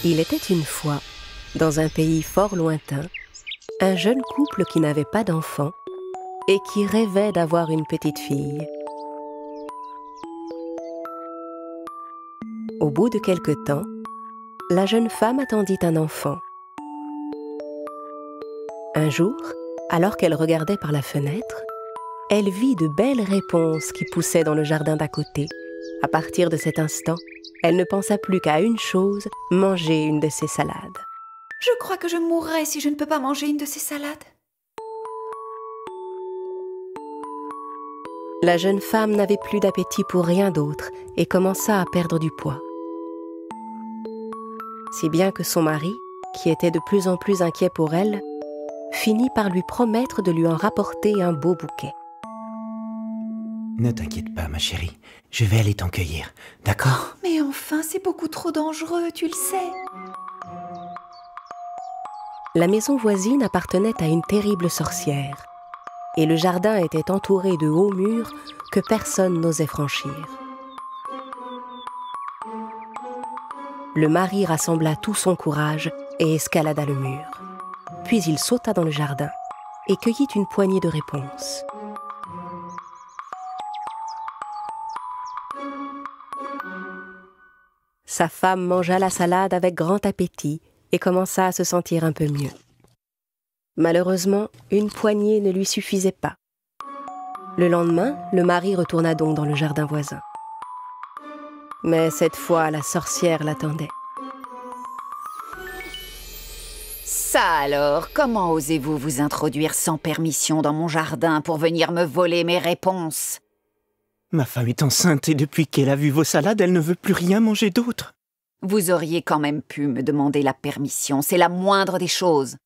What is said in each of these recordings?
Il était une fois, dans un pays fort lointain, un jeune couple qui n'avait pas d'enfant et qui rêvait d'avoir une petite fille. Au bout de quelque temps, la jeune femme attendit un enfant. Un jour, alors qu'elle regardait par la fenêtre, elle vit de belles réponses qui poussaient dans le jardin d'à côté. À partir de cet instant, elle ne pensa plus qu'à une chose, manger une de ces salades. Je crois que je mourrai si je ne peux pas manger une de ces salades. La jeune femme n'avait plus d'appétit pour rien d'autre et commença à perdre du poids. Si bien que son mari, qui était de plus en plus inquiet pour elle, finit par lui promettre de lui en rapporter un beau bouquet. Ne t'inquiète pas, ma chérie. Je vais aller t'en cueillir, d'accord? Mais enfin, c'est beaucoup trop dangereux, tu le sais. La maison voisine appartenait à une terrible sorcière, et le jardin était entouré de hauts murs que personne n'osait franchir. Le mari rassembla tout son courage et escalada le mur. Puis il sauta dans le jardin et cueillit une poignée de réponses. Sa femme mangea la salade avec grand appétit et commença à se sentir un peu mieux. Malheureusement, une poignée ne lui suffisait pas. Le lendemain, le mari retourna donc dans le jardin voisin. Mais cette fois, la sorcière l'attendait. Ça alors, comment osez-vous vous introduire sans permission dans mon jardin pour venir me voler mes réponses? Ma femme est enceinte et depuis qu'elle a vu vos salades, elle ne veut plus rien manger d'autre. Vous auriez quand même pu me demander la permission, c'est la moindre des choses.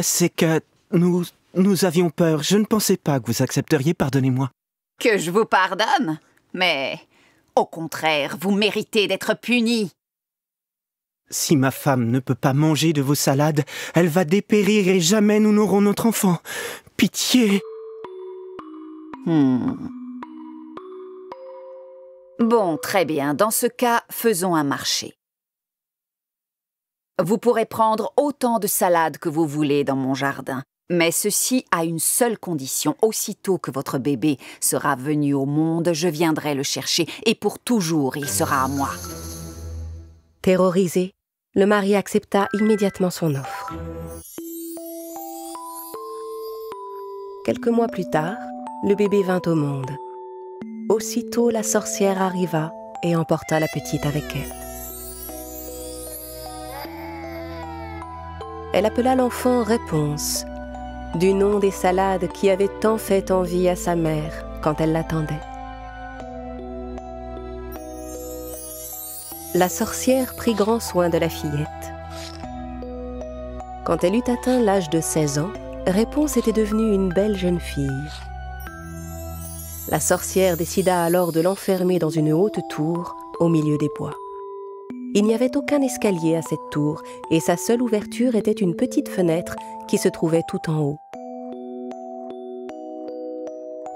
C'est que nous avions peur. Je ne pensais pas que vous accepteriez, pardonnez-moi. Que je vous pardonne? Mais, au contraire, vous méritez d'être puni. Si ma femme ne peut pas manger de vos salades, elle va dépérir et jamais nous n'aurons notre enfant. Pitié! Bon, très bien. Dans ce cas, faisons un marché. Vous pourrez prendre autant de salades que vous voulez dans mon jardin, mais ceci à une seule condition. Aussitôt que votre bébé sera venu au monde, je viendrai le chercher et pour toujours il sera à moi. Terrorisé, le mari accepta immédiatement son offre. Quelques mois plus tard, le bébé vint au monde. Aussitôt, la sorcière arriva et emporta la petite avec elle. Elle appela l'enfant Réponse, du nom des salades qui avaient tant fait envie à sa mère quand elle l'attendait. La sorcière prit grand soin de la fillette. Quand elle eut atteint l'âge de 16 ans, Réponse était devenue une belle jeune fille. La sorcière décida alors de l'enfermer dans une haute tour au milieu des bois. Il n'y avait aucun escalier à cette tour et sa seule ouverture était une petite fenêtre qui se trouvait tout en haut.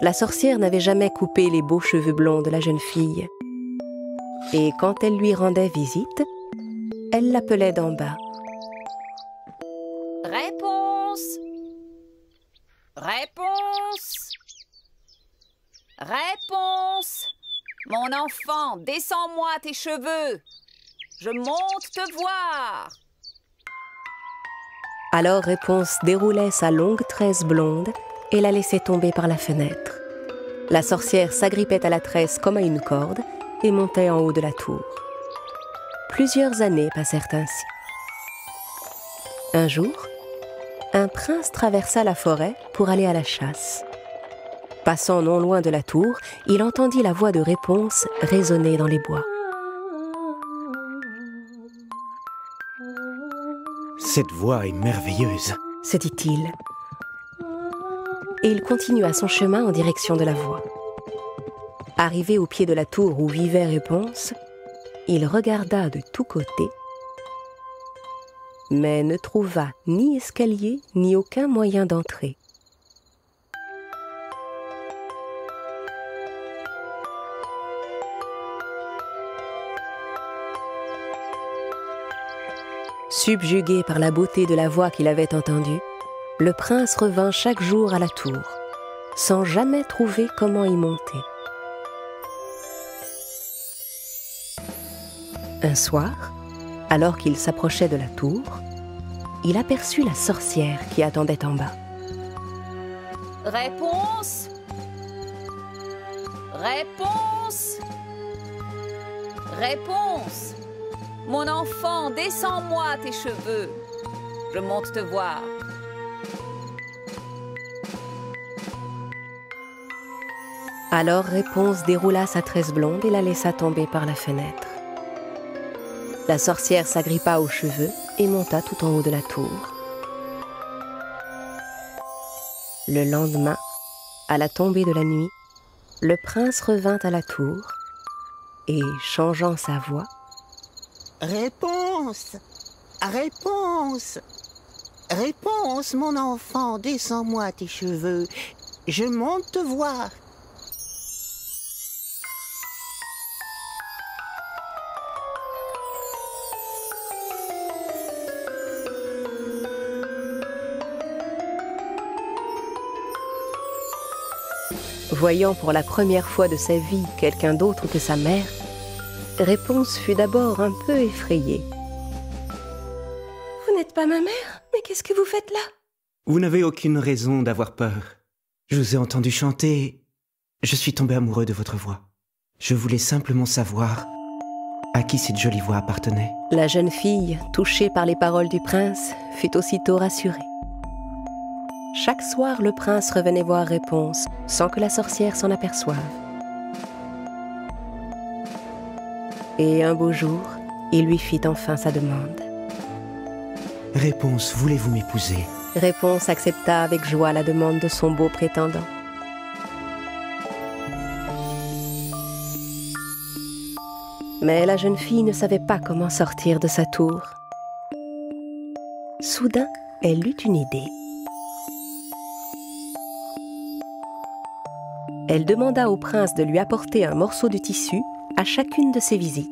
La sorcière n'avait jamais coupé les beaux cheveux blonds de la jeune fille. Et quand elle lui rendait visite, elle l'appelait d'en bas. Réponse! Réponse! Réponse! Mon enfant, descends-moi tes cheveux! Je monte te voir! Alors Réponse déroulait sa longue tresse blonde et la laissait tomber par la fenêtre. La sorcière s'agrippait à la tresse comme à une corde et montait en haut de la tour. Plusieurs années passèrent ainsi. Un jour, un prince traversa la forêt pour aller à la chasse. Passant non loin de la tour, il entendit la voix de Réponse résonner dans les bois. Cette voix est merveilleuse, se dit-il. Et il continua son chemin en direction de la voix. Arrivé au pied de la tour où vivait Réponse, il regarda de tous côtés, mais ne trouva ni escalier ni aucun moyen d'entrer. Subjugué par la beauté de la voix qu'il avait entendue, le prince revint chaque jour à la tour, sans jamais trouver comment y monter. Un soir, alors qu'il s'approchait de la tour, il aperçut la sorcière qui attendait en bas. Réponse! Réponse! Réponse! Mon enfant, descends-moi tes cheveux. Je monte te voir. Alors Réponse déroula sa tresse blonde et la laissa tomber par la fenêtre. La sorcière s'agrippa aux cheveux et monta tout en haut de la tour. Le lendemain, à la tombée de la nuit, le prince revint à la tour et, changeant sa voix, « Réponse! Réponse! Réponse, mon enfant, descends-moi tes cheveux. Je monte te voir. » Voyant pour la première fois de sa vie quelqu'un d'autre que sa mère, Réponse fut d'abord un peu effrayée. « Vous n'êtes pas ma mère? Mais qu'est-ce que vous faites là ?» Vous n'avez aucune raison d'avoir peur. Je vous ai entendu chanter. Je suis tombé amoureux de votre voix. Je voulais simplement savoir à qui cette jolie voix appartenait. La jeune fille, touchée par les paroles du prince, fut aussitôt rassurée. Chaque soir, le prince revenait voir Réponse, sans que la sorcière s'en aperçoive. Et un beau jour, il lui fit enfin sa demande. Réponse, voulez-vous m'épouser? Réponse accepta avec joie la demande de son beau prétendant. Mais la jeune fille ne savait pas comment sortir de sa tour. Soudain, elle eut une idée. Elle demanda au prince de lui apporter un morceau de tissu à chacune de ses visites.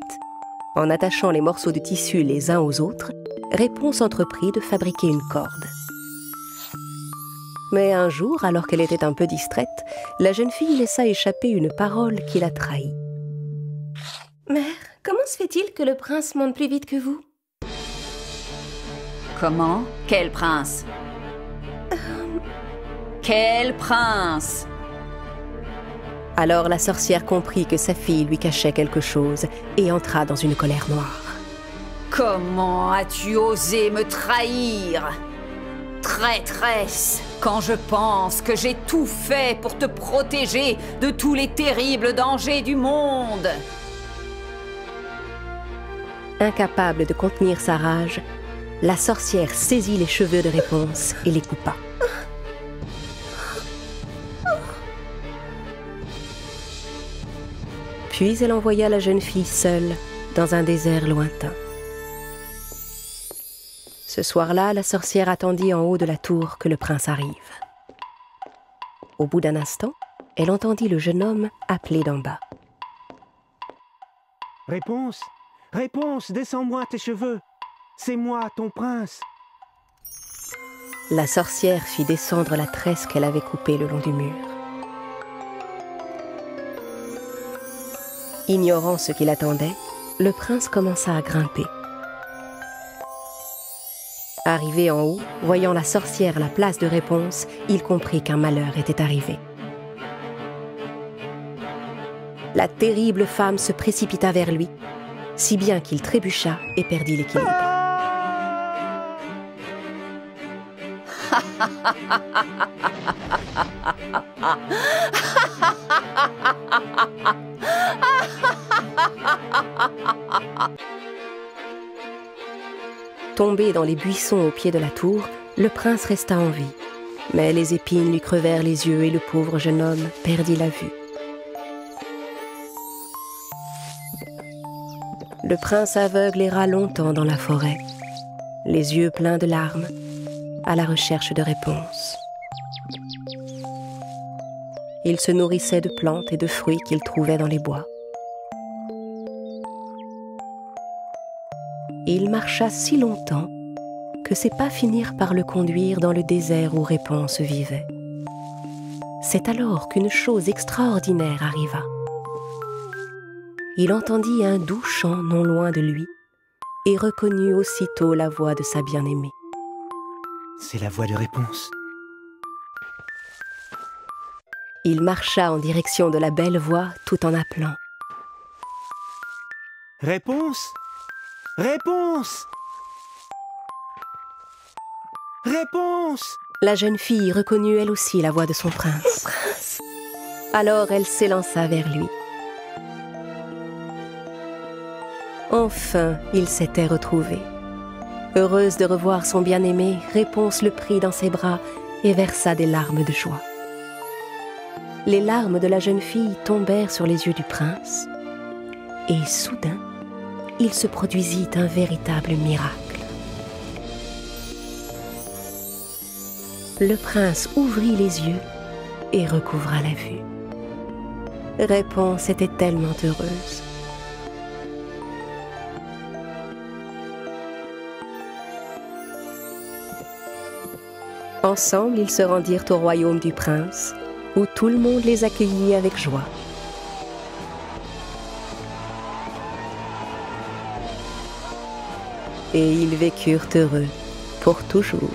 En attachant les morceaux de tissu les uns aux autres, Réponse entreprit de fabriquer une corde. Mais un jour, alors qu'elle était un peu distraite, la jeune fille laissa échapper une parole qui la trahit. « Mère, comment se fait-il que le prince monte plus vite que vous ?» Comment? Quel prince? Quel prince? Alors la sorcière comprit que sa fille lui cachait quelque chose et entra dans une colère noire. Comment as-tu osé me trahir? Traîtresse, quand je pense que j'ai tout fait pour te protéger de tous les terribles dangers du monde. Incapable de contenir sa rage, la sorcière saisit les cheveux de Réponse et les coupa. Puis elle envoya la jeune fille seule dans un désert lointain. Ce soir-là, la sorcière attendit en haut de la tour que le prince arrive. Au bout d'un instant, elle entendit le jeune homme appeler d'en bas. « Réponse! Réponse, descends-moi tes cheveux! C'est moi, ton prince !» La sorcière fit descendre la tresse qu'elle avait coupée le long du mur. Ignorant ce qui l'attendait, le prince commença à grimper. Arrivé en haut, voyant la sorcière à la place de Réponse, il comprit qu'un malheur était arrivé. La terrible femme se précipita vers lui, si bien qu'il trébucha et perdit l'équilibre. Tombé dans les buissons au pied de la tour, le prince resta en vie. Mais les épines lui crevèrent les yeux et le pauvre jeune homme perdit la vue. Le prince aveugle erra longtemps dans la forêt, les yeux pleins de larmes, à la recherche de réponses. Il se nourrissait de plantes et de fruits qu'il trouvait dans les bois. Il marcha si longtemps que ses pas finirent par le conduire dans le désert où Réponse vivait. C'est alors qu'une chose extraordinaire arriva. Il entendit un doux chant non loin de lui et reconnut aussitôt la voix de sa bien-aimée. C'est la voix de Réponse. Il marcha en direction de la belle voix tout en appelant. Réponse! Réponse! Réponse! La jeune fille reconnut elle aussi la voix de son prince. Alors elle s'élança vers lui. Enfin, ils s'étaient retrouvés. Heureuse de revoir son bien-aimé, Réponse le prit dans ses bras et versa des larmes de joie. Les larmes de la jeune fille tombèrent sur les yeux du prince, et soudain, il se produisit un véritable miracle. Le prince ouvrit les yeux et recouvra la vue. Réponse était tellement heureuse. Ensemble, ils se rendirent au royaume du prince, où tout le monde les accueillit avec joie. Et ils vécurent heureux pour toujours.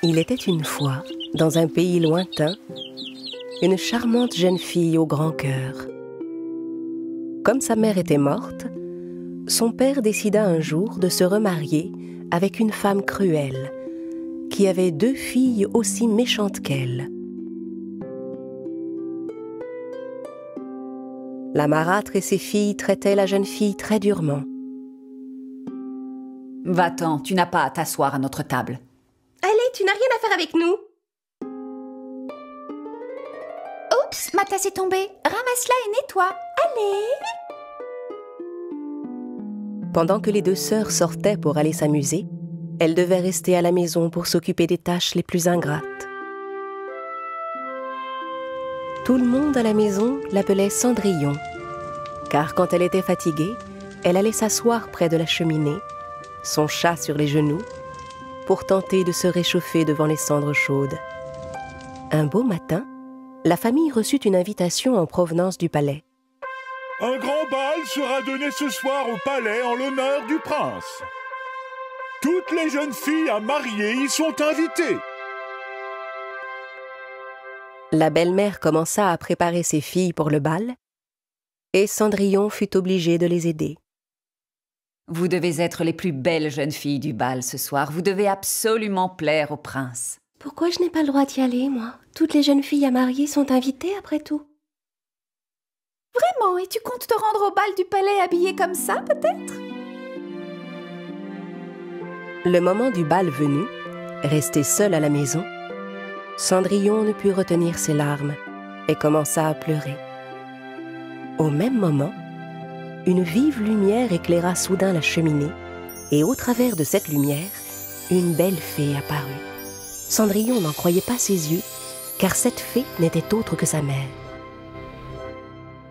Il était une fois, dans un pays lointain, une charmante jeune fille au grand cœur. Comme sa mère était morte, son père décida un jour de se remarier avec une femme cruelle, qui avait 2 filles aussi méchantes qu'elle. La marâtre et ses filles traitaient la jeune fille très durement. « Va-t'en, tu n'as pas à t'asseoir à notre table. » Allez, tu n'as rien à faire avec nous. Oups, ma tasse est tombée. Ramasse-la et nettoie. Allez. Pendant que les 2 sœurs sortaient pour aller s'amuser, elle devait rester à la maison pour s'occuper des tâches les plus ingrates. Tout le monde à la maison l'appelait Cendrillon, car quand elle était fatiguée, elle allait s'asseoir près de la cheminée, son chat sur les genoux, pour tenter de se réchauffer devant les cendres chaudes. Un beau matin, la famille reçut une invitation en provenance du palais. Un grand bal sera donné ce soir au palais en l'honneur du prince. Toutes les jeunes filles à marier y sont invitées. La belle-mère commença à préparer ses filles pour le bal, et Cendrillon fut obligée de les aider. Vous devez être les plus belles jeunes filles du bal ce soir. Vous devez absolument plaire au prince. Pourquoi je n'ai pas le droit d'y aller, moi? Toutes les jeunes filles à marier sont invitées, après tout. Vraiment? Et tu comptes te rendre au bal du palais habillée comme ça, peut-être? Le moment du bal venu, restée seule à la maison, Cendrillon ne put retenir ses larmes et commença à pleurer. Au même moment, une vive lumière éclaira soudain la cheminée, et au travers de cette lumière, une belle fée apparut. Cendrillon n'en croyait pas ses yeux, car cette fée n'était autre que sa mère.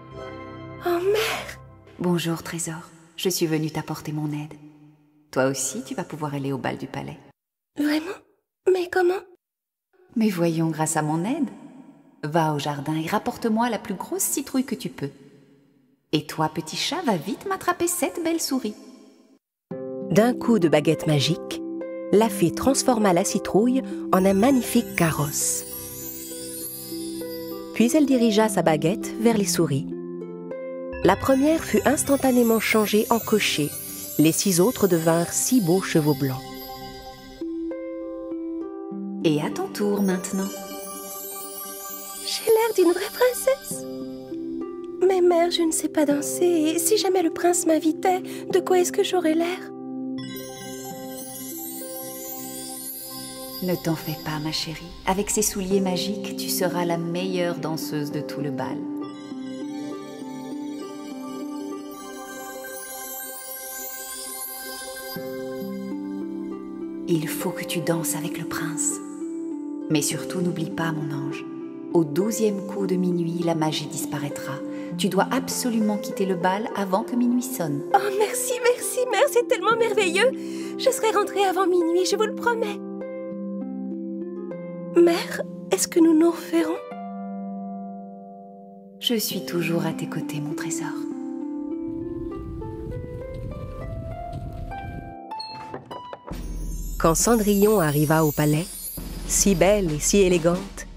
« Oh, mère !»« Bonjour, Trésor. Je suis venue t'apporter mon aide. Toi aussi, tu vas pouvoir aller au bal du palais. »« Vraiment? Mais comment ?»« Mais voyons, grâce à mon aide. Va au jardin et rapporte-moi la plus grosse citrouille que tu peux. Et toi, petit chat, va vite m'attraper cette belle souris. » D'un coup de baguette magique, la fée transforma la citrouille en un magnifique carrosse. Puis elle dirigea sa baguette vers les souris. La première fut instantanément changée en cocher. Les 6 autres devinrent 6 beaux chevaux blancs. Et à ton tour maintenant. J'ai l'air d'une vraie princesse. Mais mère, je ne sais pas danser, et si jamais le prince m'invitait, de quoi est-ce que j'aurais l'air? Ne t'en fais pas, ma chérie. Avec ces souliers magiques, tu seras la meilleure danseuse de tout le bal. Il faut que tu danses avec le prince. Mais surtout, n'oublie pas, mon ange, au 12e coup de minuit, la magie disparaîtra. Tu dois absolument quitter le bal avant que minuit sonne. Oh, merci, merci, mère, c'est tellement merveilleux. Je serai rentrée avant minuit, je vous le promets. Mère, est-ce que nous nous reverrons? Je suis toujours à tes côtés, mon trésor. Quand Cendrillon arriva au palais, si belle et si élégante,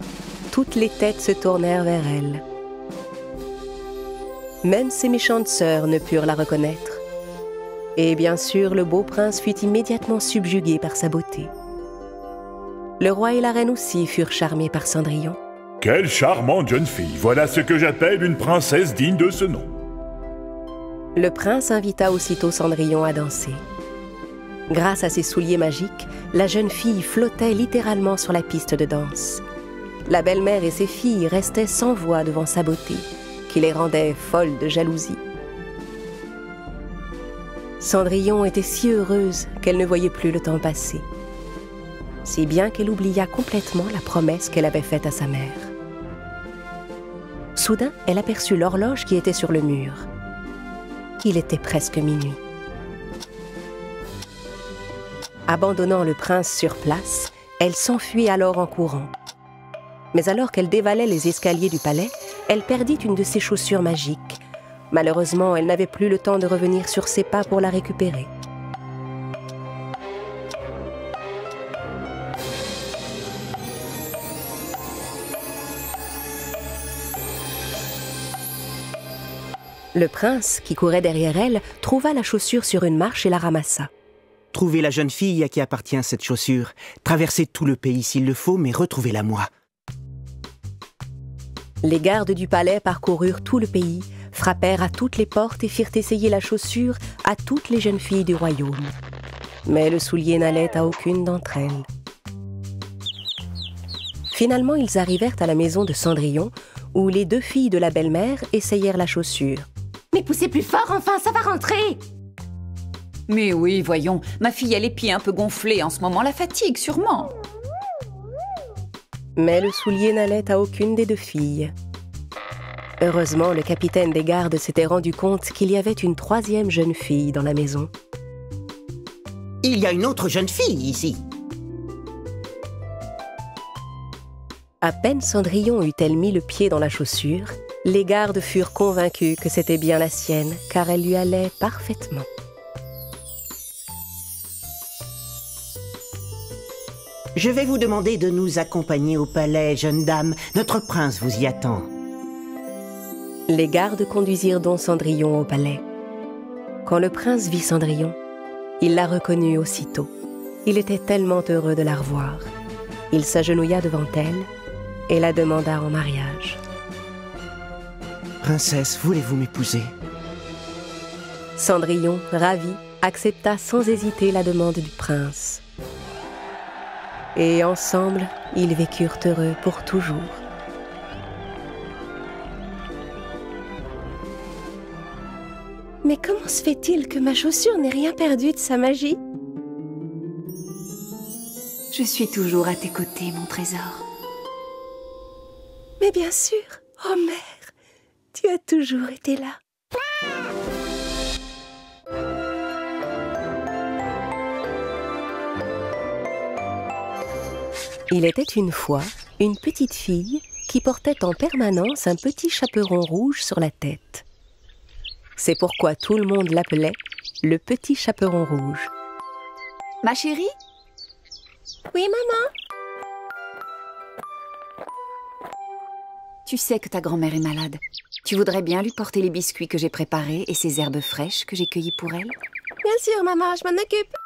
toutes les têtes se tournèrent vers elle. Même ses méchantes sœurs ne purent la reconnaître. Et bien sûr, le beau prince fut immédiatement subjugué par sa beauté. Le roi et la reine aussi furent charmés par Cendrillon. Quelle charmante jeune fille! Voilà ce que j'appelle une princesse digne de ce nom. Le prince invita aussitôt Cendrillon à danser. Grâce à ses souliers magiques, la jeune fille flottait littéralement sur la piste de danse. La belle-mère et ses filles restaient sans voix devant sa beauté, qui les rendait folles de jalousie. Cendrillon était si heureuse qu'elle ne voyait plus le temps passer. Si bien qu'elle oublia complètement la promesse qu'elle avait faite à sa mère. Soudain, elle aperçut l'horloge qui était sur le mur. Il était presque minuit. Abandonnant le prince sur place, elle s'enfuit alors en courant. Mais alors qu'elle dévalait les escaliers du palais, elle perdit une de ses chaussures magiques. Malheureusement, elle n'avait plus le temps de revenir sur ses pas pour la récupérer. Le prince, qui courait derrière elle, trouva la chaussure sur une marche et la ramassa. Trouvez la jeune fille à qui appartient cette chaussure. Traversez tout le pays s'il le faut, mais retrouvez-la moi. Les gardes du palais parcoururent tout le pays, frappèrent à toutes les portes et firent essayer la chaussure à toutes les jeunes filles du royaume. Mais le soulier n'allait à aucune d'entre elles. Finalement, ils arrivèrent à la maison de Cendrillon, où les deux filles de la belle-mère essayèrent la chaussure. « Mais poussez plus fort, enfin, ça va rentrer !» Mais oui, voyons, ma fille a les pieds un peu gonflés en ce moment, la fatigue sûrement. Mais le soulier n'allait à aucune des deux filles. Heureusement, le capitaine des gardes s'était rendu compte qu'il y avait une troisième jeune fille dans la maison. Il y a une autre jeune fille ici. À peine Cendrillon eut-elle mis le pied dans la chaussure, les gardes furent convaincus que c'était bien la sienne, car elle lui allait parfaitement. Je vais vous demander de nous accompagner au palais, jeune dame. Notre prince vous y attend. Les gardes conduisirent donc Cendrillon au palais. Quand le prince vit Cendrillon, il la reconnut aussitôt. Il était tellement heureux de la revoir. Il s'agenouilla devant elle et la demanda en mariage. Princesse, voulez-vous m'épouser? Cendrillon, ravi, accepta sans hésiter la demande du prince. Et ensemble, ils vécurent heureux pour toujours. Mais comment se fait-il que ma chaussure n'ait rien perdu de sa magie? Je suis toujours à tes côtés, mon trésor. Mais bien sûr, oh mère, tu as toujours été là. Il était une fois une petite fille qui portait en permanence un petit chaperon rouge sur la tête. C'est pourquoi tout le monde l'appelait le petit chaperon rouge. Ma chérie? Oui, maman? Tu sais que ta grand-mère est malade. Tu voudrais bien lui porter les biscuits que j'ai préparés et ces herbes fraîches que j'ai cueillies pour elle? Bien sûr, maman, je m'en occupe.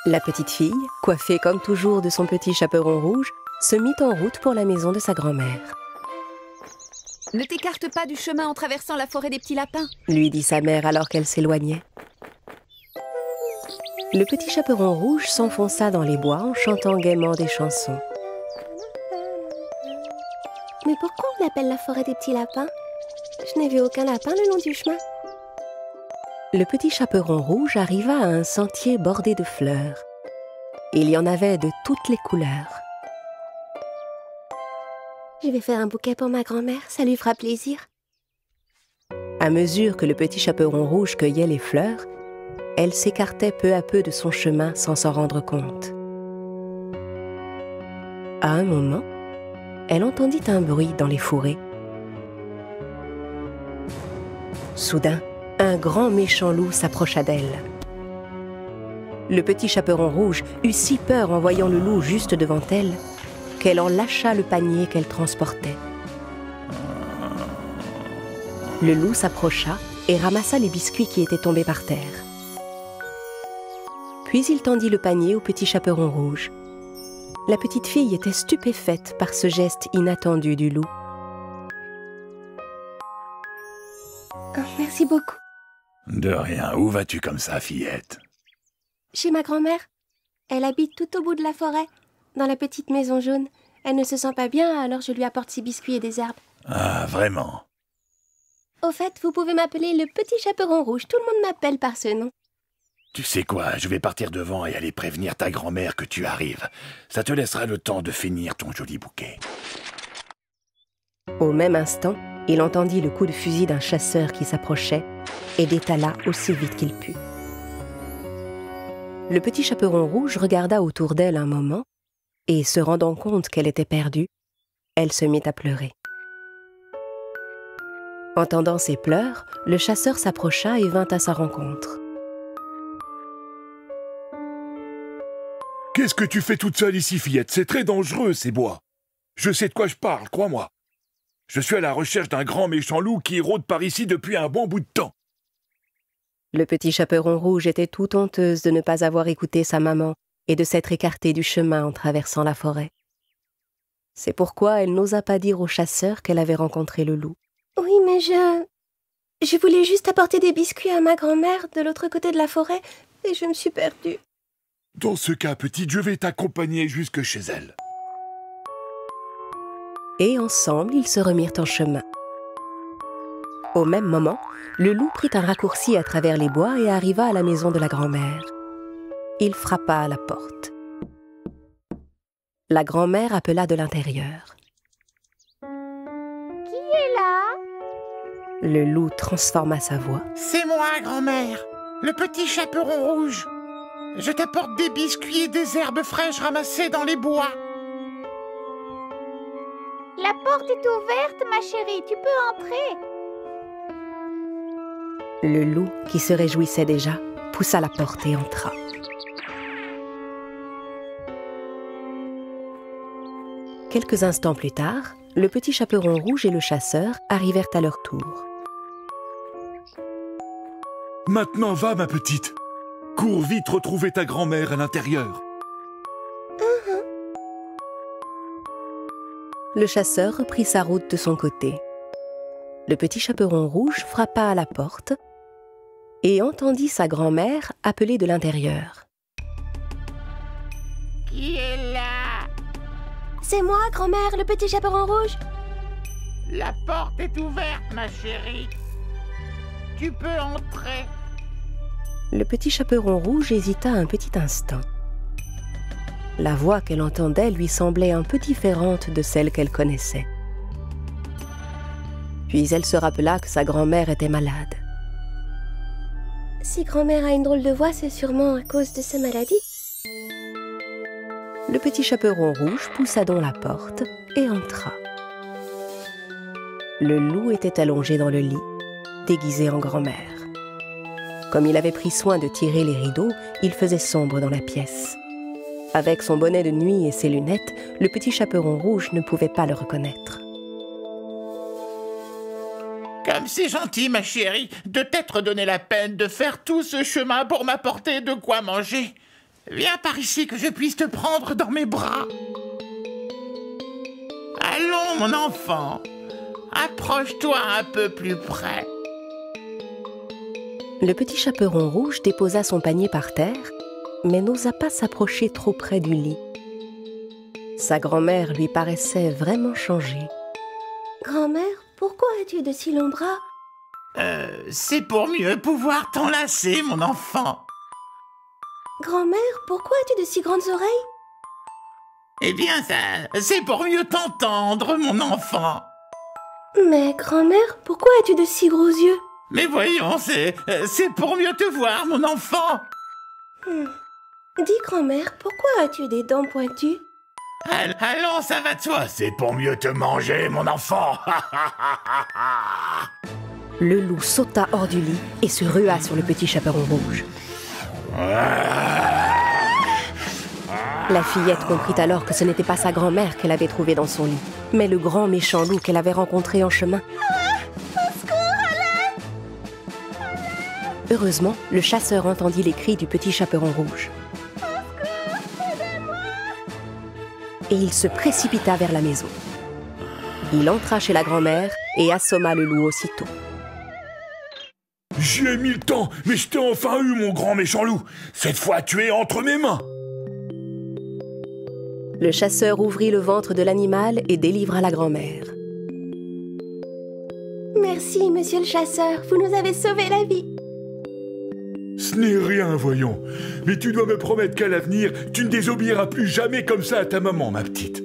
La petite fille, coiffée comme toujours de son petit chaperon rouge, se mit en route pour la maison de sa grand-mère. « Ne t'écarte pas du chemin en traversant la forêt des petits lapins !» lui dit sa mère alors qu'elle s'éloignait. Le petit chaperon rouge s'enfonça dans les bois en chantant gaiement des chansons. Mais pourquoi on l'appelle la forêt des petits lapins? Je n'ai vu aucun lapin le long du chemin. Le petit chaperon rouge arriva à un sentier bordé de fleurs. Il y en avait de toutes les couleurs. Je vais faire un bouquet pour ma grand-mère, ça lui fera plaisir. À mesure que le petit chaperon rouge cueillait les fleurs, elle s'écartait peu à peu de son chemin sans s'en rendre compte. À un moment, elle entendit un bruit dans les fourrés. Soudain, un grand méchant loup s'approcha d'elle. Le petit chaperon rouge eut si peur en voyant le loup juste devant elle qu'elle en lâcha le panier qu'elle transportait. Le loup s'approcha et ramassa les biscuits qui étaient tombés par terre. Puis il tendit le panier au petit chaperon rouge. La petite fille était stupéfaite par ce geste inattendu du loup. Oh, merci beaucoup. De rien, où vas-tu comme ça, fillette? Chez ma grand-mère. Elle habite tout au bout de la forêt, dans la petite maison jaune. Elle ne se sent pas bien, alors je lui apporte ses biscuits et des herbes. Ah, vraiment? Au fait, vous pouvez m'appeler le petit chaperon rouge. Tout le monde m'appelle par ce nom. Tu sais quoi, je vais partir devant et aller prévenir ta grand-mère que tu arrives. Ça te laissera le temps de finir ton joli bouquet. Au même instant, il entendit le coup de fusil d'un chasseur qui s'approchait et détala aussi vite qu'il put. Le petit chaperon rouge regarda autour d'elle un moment et, se rendant compte qu'elle était perdue, elle se mit à pleurer. Entendant ses pleurs, le chasseur s'approcha et vint à sa rencontre. « Qu'est-ce que tu fais toute seule ici, fillette? C'est très dangereux, ces bois. Je sais de quoi je parle, crois-moi. Je suis à la recherche d'un grand méchant loup qui rôde par ici depuis un bon bout de temps. » Le petit chaperon rouge était tout honteuse de ne pas avoir écouté sa maman et de s'être écartée du chemin en traversant la forêt. C'est pourquoi elle n'osa pas dire au chasseur qu'elle avait rencontré le loup. Oui, mais je voulais juste apporter des biscuits à ma grand-mère de l'autre côté de la forêt et je me suis perdue. Dans ce cas, petite, je vais t'accompagner jusque chez elle. Et ensemble, ils se remirent en chemin. Au même moment, le loup prit un raccourci à travers les bois et arriva à la maison de la grand-mère. Il frappa à la porte. La grand-mère appela de l'intérieur. Qui est là? Le loup transforma sa voix. C'est moi, grand-mère, le petit chaperon rouge. Je t'apporte des biscuits et des herbes fraîches ramassées dans les bois. La porte est ouverte, ma chérie, tu peux entrer. Le loup, qui se réjouissait déjà, poussa la porte et entra. Quelques instants plus tard, le petit chaperon rouge et le chasseur arrivèrent à leur tour. « Maintenant va, ma petite. Cours vite retrouver ta grand-mère à l'intérieur. » Le chasseur reprit sa route de son côté. Le petit chaperon rouge frappa à la porte et entendit sa grand-mère appeler de l'intérieur. Qui est là? C'est moi, grand-mère, le petit chaperon rouge. La porte est ouverte, ma chérie. Tu peux entrer. Le petit chaperon rouge hésita un petit instant. La voix qu'elle entendait lui semblait un peu différente de celle qu'elle connaissait. Puis elle se rappela que sa grand-mère était malade. Si grand-mère a une drôle de voix, c'est sûrement à cause de sa maladie. Le petit chaperon rouge poussa donc la porte et entra. Le loup était allongé dans le lit, déguisé en grand-mère. Comme il avait pris soin de tirer les rideaux, il faisait sombre dans la pièce. Avec son bonnet de nuit et ses lunettes, le petit chaperon rouge ne pouvait pas le reconnaître. Comme c'est gentil, ma chérie, de t'être donné la peine de faire tout ce chemin pour m'apporter de quoi manger. Viens par ici que je puisse te prendre dans mes bras. Allons, mon enfant. Approche-toi un peu plus près. Le petit chaperon rouge déposa son panier par terre, mais n'osa pas s'approcher trop près du lit. Sa grand-mère lui paraissait vraiment changée. Grand-mère, pourquoi as-tu de si longs bras? C'est pour mieux pouvoir t'enlacer, mon enfant. Grand-mère, pourquoi as-tu de si grandes oreilles? Eh bien, c'est pour mieux t'entendre, mon enfant. Mais grand-mère, pourquoi as-tu de si gros yeux? Mais voyons, c'est pour mieux te voir, mon enfant. Dis, grand-mère, pourquoi as-tu des dents pointues? Allons, ça va de soi, c'est pour mieux te manger, mon enfant. Le loup sauta hors du lit et se rua sur le petit chaperon rouge. La fillette comprit alors que ce n'était pas sa grand-mère qu'elle avait trouvée dans son lit, mais le grand méchant loup qu'elle avait rencontré en chemin. Heureusement, le chasseur entendit les cris du petit chaperon rouge. Et il se précipita vers la maison. Il entra chez la grand-mère et assomma le loup aussitôt. J'y ai mis le temps, mais je t'ai enfin eu, mon grand méchant loup. Cette fois, tu es entre mes mains. Le chasseur ouvrit le ventre de l'animal et délivra la grand-mère. Merci, monsieur le chasseur, vous nous avez sauvé la vie. Ce n'est rien, voyons. Mais tu dois me promettre qu'à l'avenir, tu ne désobéiras plus jamais comme ça à ta maman, ma petite.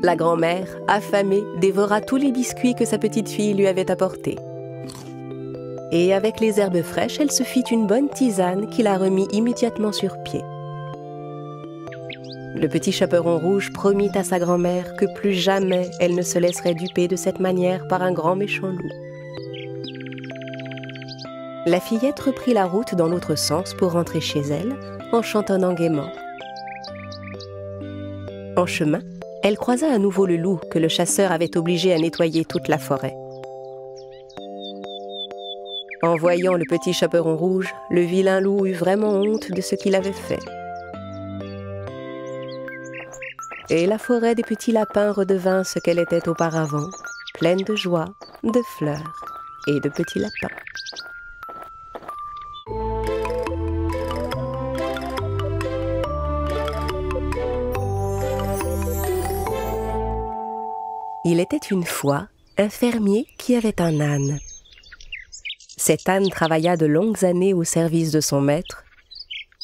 La grand-mère, affamée, dévora tous les biscuits que sa petite fille lui avait apportés. Et avec les herbes fraîches, elle se fit une bonne tisane qui la remit immédiatement sur pied. Le petit chaperon rouge promit à sa grand-mère que plus jamais elle ne se laisserait duper de cette manière par un grand méchant loup. La fillette reprit la route dans l'autre sens pour rentrer chez elle, en chantonnant gaiement. En chemin, elle croisa à nouveau le loup que le chasseur avait obligé à nettoyer toute la forêt. En voyant le petit chaperon rouge, le vilain loup eut vraiment honte de ce qu'il avait fait. Et la forêt des petits lapins redevint ce qu'elle était auparavant, pleine de joie, de fleurs et de petits lapins. Il était une fois un fermier qui avait un âne. Cet âne travailla de longues années au service de son maître,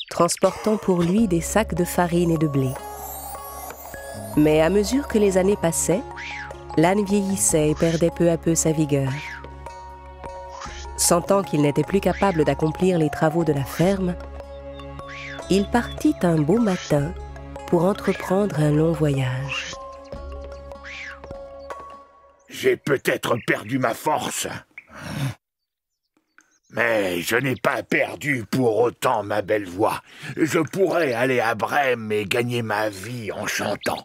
transportant pour lui des sacs de farine et de blé. Mais à mesure que les années passaient, l'âne vieillissait et perdait peu à peu sa vigueur. Sentant qu'il n'était plus capable d'accomplir les travaux de la ferme, il partit un beau matin pour entreprendre un long voyage. J'ai peut-être perdu ma force. Mais je n'ai pas perdu pour autant ma belle voix. Je pourrais aller à Brême et gagner ma vie en chantant.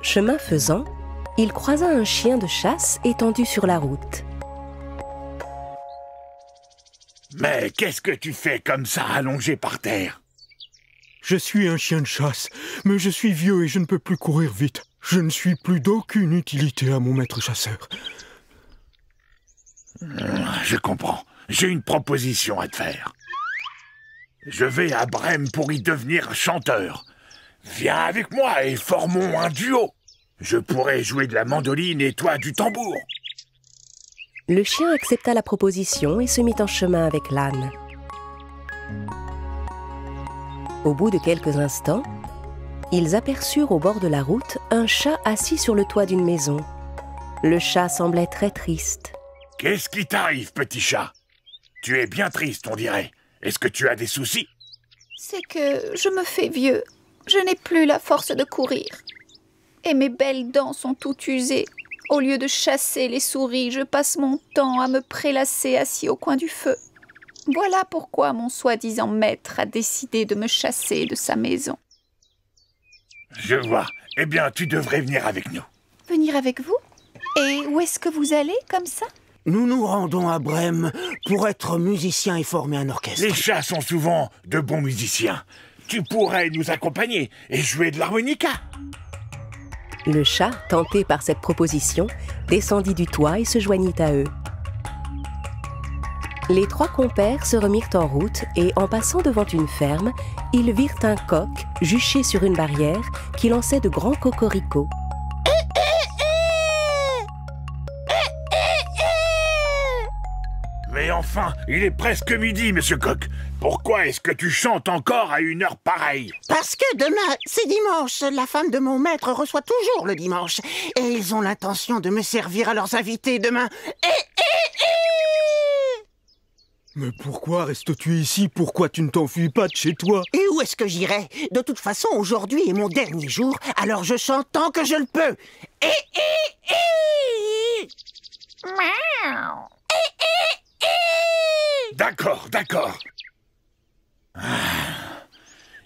Chemin faisant, il croisa un chien de chasse étendu sur la route. Mais qu'est-ce que tu fais comme ça, allongé par terre? Je suis un chien de chasse, mais je suis vieux et je ne peux plus courir vite. Je ne suis plus d'aucune utilité à mon maître chasseur. Je comprends. J'ai une proposition à te faire. Je vais à Brême pour y devenir chanteur. Viens avec moi et formons un duo. Je pourrai jouer de la mandoline et toi du tambour. Le chien accepta la proposition et se mit en chemin avec l'âne. Au bout de quelques instants, ils aperçurent au bord de la route un chat assis sur le toit d'une maison. Le chat semblait très triste. Qu'est-ce qui t'arrive, petit chat? Tu es bien triste, on dirait. Est-ce que tu as des soucis? C'est que je me fais vieux. Je n'ai plus la force de courir. Et mes belles dents sont toutes usées. Au lieu de chasser les souris, je passe mon temps à me prélasser assis au coin du feu. Voilà pourquoi mon soi-disant maître a décidé de me chasser de sa maison. Je vois. Eh bien, tu devrais venir avec nous. Venir avec vous? Et où est-ce que vous allez, comme ça? Nous nous rendons à Brême pour être musiciens et former un orchestre. Les chats sont souvent de bons musiciens. Tu pourrais nous accompagner et jouer de l'harmonica. Le chat, tenté par cette proposition, descendit du toit et se joignit à eux. Les 3 compères se remirent en route et, en passant devant une ferme, ils virent un coq juché sur une barrière qui lançait de grands cocoricots. Mais enfin, il est presque midi, monsieur Coq. Pourquoi est-ce que tu chantes encore à une heure pareille? Parce que demain, c'est dimanche. La femme de mon maître reçoit toujours le dimanche. Et ils ont l'intention de me servir à leurs invités demain. Mais pourquoi restes-tu ici? Pourquoi tu ne t'enfuis pas de chez toi? Et où est-ce que j'irai? De toute façon, aujourd'hui est mon dernier jour, alors je chante tant que je le peux. D'accord, d'accord.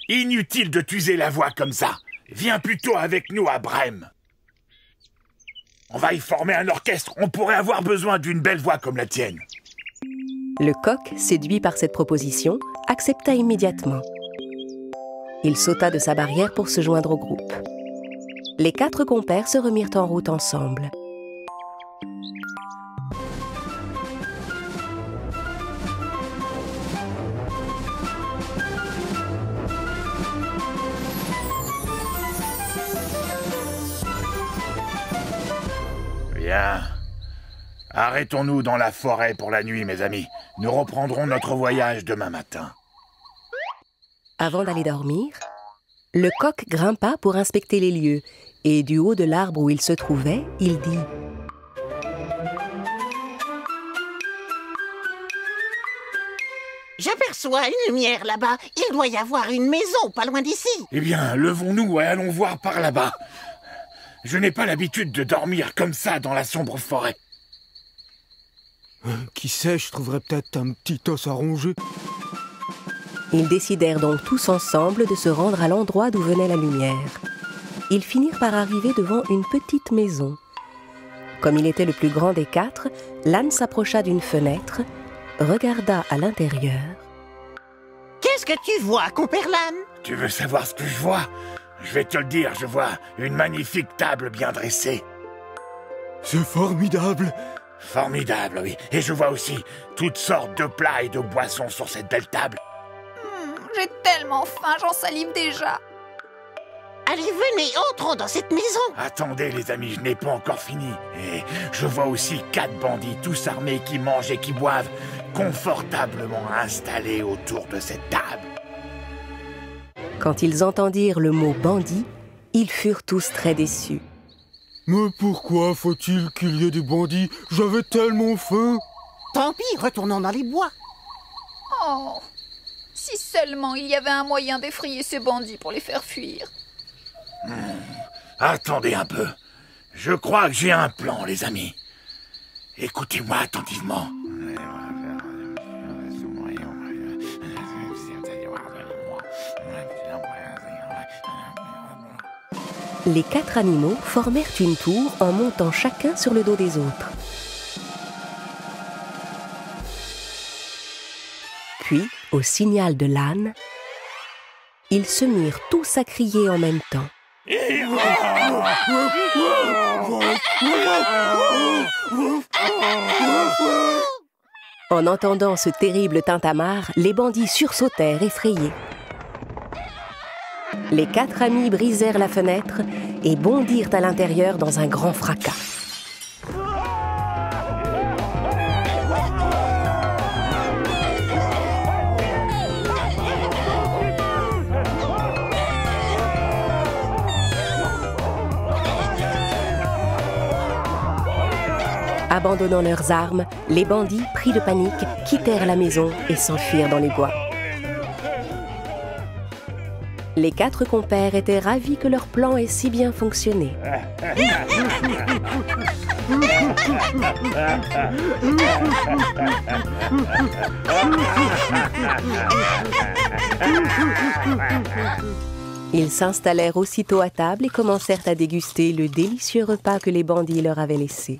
Inutile de t'user la voix comme ça. Viens plutôt avec nous à Brême. On va y former un orchestre. On pourrait avoir besoin d'une belle voix comme la tienne. Le coq, séduit par cette proposition, accepta immédiatement. Il sauta de sa barrière pour se joindre au groupe. Les 4 compères se remirent en route ensemble. Bien. Arrêtons-nous dans la forêt pour la nuit, mes amis. Nous reprendrons notre voyage demain matin. Avant d'aller dormir, le coq grimpa pour inspecter les lieux et du haut de l'arbre où il se trouvait, il dit: J'aperçois une lumière là-bas. Il doit y avoir une maison pas loin d'ici. Eh bien, levons-nous et allons voir par là-bas. Je n'ai pas l'habitude de dormir comme ça dans la sombre forêt. Qui sait, je trouverais peut-être un petit os à ronger. Ils décidèrent donc tous ensemble de se rendre à l'endroit d'où venait la lumière. Ils finirent par arriver devant une petite maison. Comme il était le plus grand des 4, l'âne s'approcha d'une fenêtre, regarda à l'intérieur. Qu'est-ce que tu vois, compère l'âne? Tu veux savoir ce que je vois? Je vais te le dire, je vois une magnifique table bien dressée. C'est formidable! Formidable, oui. Et je vois aussi toutes sortes de plats et de boissons sur cette belle table. J'ai tellement faim, j'en salive déjà. Allez, venez, entrons dans cette maison. Attendez, les amis, je n'ai pas encore fini. Et je vois aussi 4 bandits, tous armés, qui mangent et qui boivent, confortablement installés autour de cette table. Quand ils entendirent le mot « bandit », ils furent tous très déçus. Mais pourquoi faut-il qu'il y ait des bandits? J'avais tellement faim. Tant pis, retournons dans les bois. Oh, si seulement il y avait un moyen d'effrayer ces bandits pour les faire fuir. Attendez un peu. Je crois que j'ai un plan, les amis. Écoutez-moi attentivement. Les 4 animaux formèrent une tour en montant chacun sur le dos des autres. Puis, au signal de l'âne, ils se mirent tous à crier en même temps. En entendant ce terrible tintamarre, les bandits sursautèrent effrayés. Les 4 amis brisèrent la fenêtre et bondirent à l'intérieur dans un grand fracas. Abandonnant leurs armes, les bandits, pris de panique, quittèrent la maison et s'enfuirent dans les bois. Les 4 compères étaient ravis que leur plan ait si bien fonctionné. Ils s'installèrent aussitôt à table et commencèrent à déguster le délicieux repas que les bandits leur avaient laissé.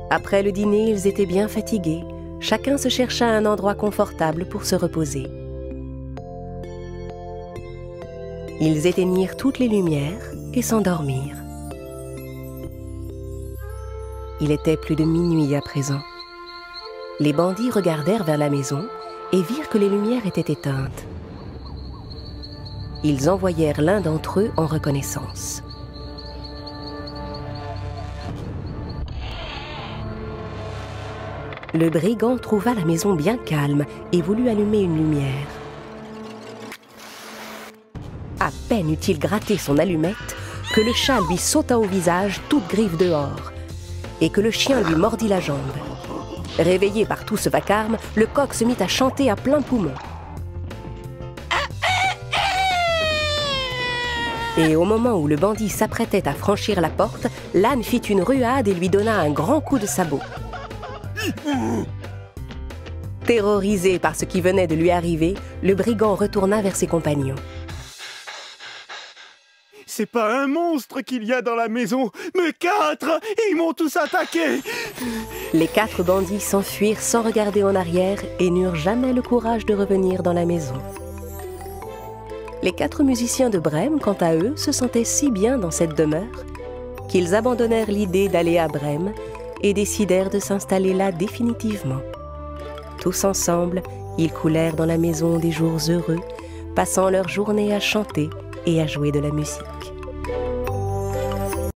Après le dîner, ils étaient bien fatigués. Chacun se chercha un endroit confortable pour se reposer. Ils éteignirent toutes les lumières et s'endormirent. Il était plus de minuit à présent. Les bandits regardèrent vers la maison et virent que les lumières étaient éteintes. Ils envoyèrent l'un d'entre eux en reconnaissance. Le brigand trouva la maison bien calme et voulut allumer une lumière. À peine eut-il gratté son allumette que le chat lui sauta au visage, toute griffe dehors, et que le chien lui mordit la jambe. Réveillé par tout ce vacarme, le coq se mit à chanter à plein poumon. Et au moment où le bandit s'apprêtait à franchir la porte, l'âne fit une ruade et lui donna un grand coup de sabot. Terrorisé par ce qui venait de lui arriver, le brigand retourna vers ses compagnons. C'est pas un monstre qu'il y a dans la maison, mais 4! Ils m'ont tous attaqué! Les 4 bandits s'enfuirent sans regarder en arrière et n'eurent jamais le courage de revenir dans la maison. Les 4 musiciens de Brême, quant à eux, se sentaient si bien dans cette demeure qu'ils abandonnèrent l'idée d'aller à Brême et décidèrent de s'installer là définitivement. Tous ensemble, ils coulèrent dans la maison des jours heureux, passant leur journée à chanter et à jouer de la musique.